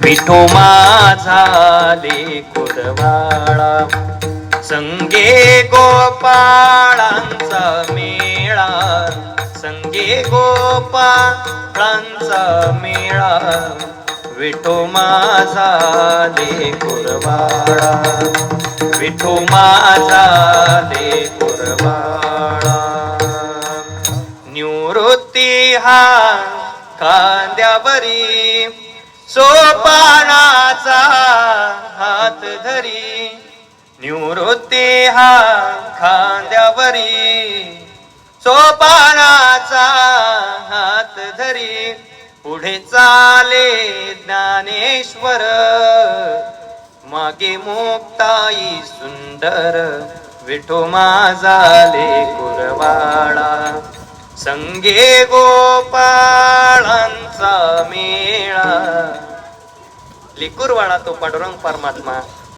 विठू माझा लेकुरवाळा, संगे गोपाळांचा मेळा, संगे गोपाळांचा मेळा, विठू माझा लेकुरवाळा, विठू माझा लेकुरवाळा. निवृत्ती हा खांद्यावरी, सोपानाचा हात धरी, निवृत्ती हा खांद्यावरी, सोपानाचा हात धरी, पुढे चाले ज्ञानेश्वर, मागे मुक्ताई सुंदर, विठू माझा लेकुरवाळा, संगे गोपाळांचा मेळा. लेकुरवाळा तो पांडुरंग परमात्मा